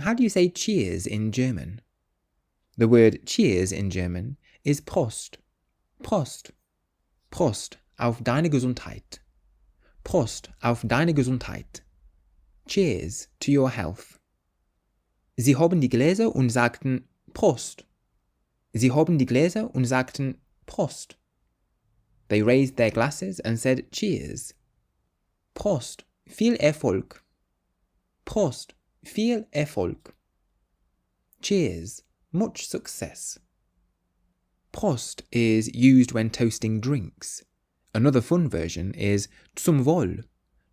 How do you say cheers in German? The word cheers in German is Prost. Prost. Prost auf deine Gesundheit. Prost auf deine Gesundheit. Cheers to your health. Sie hoben die Gläser und sagten Prost. Sie hoben die Gläser und sagten Prost. They raised their glasses and said cheers. Prost, viel Erfolg. Prost, viel Erfolg. Cheers, much success. Prost is used when toasting drinks. Another fun version is Zum Wohl,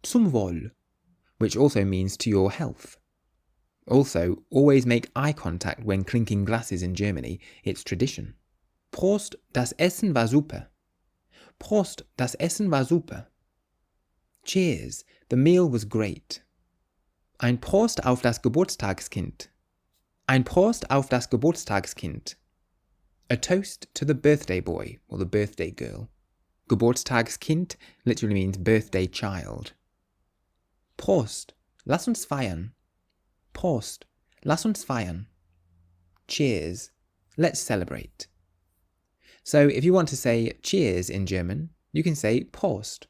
Zum Wohl, which also means to your health. Also, always make eye contact when clinking glasses in Germany, it's tradition. Prost, das Essen war super. Prost, das Essen war super. Cheers, the meal was great. Ein Prost auf das Geburtstagskind. Ein Prost auf das Geburtstagskind. A toast to the birthday boy or the birthday girl. Geburtstagskind literally means birthday child. Prost, lass uns feiern. Prost, lass uns feiern. Cheers, let's celebrate. So if you want to say cheers in German, you can say Prost.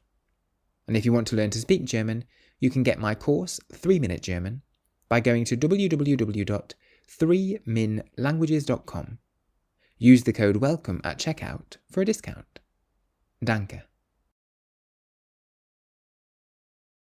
And if you want to learn to speak German, you can get my course 3-Minute German by going to www.3minlanguages.com. Use the code WELCOME at checkout for a discount. Danke.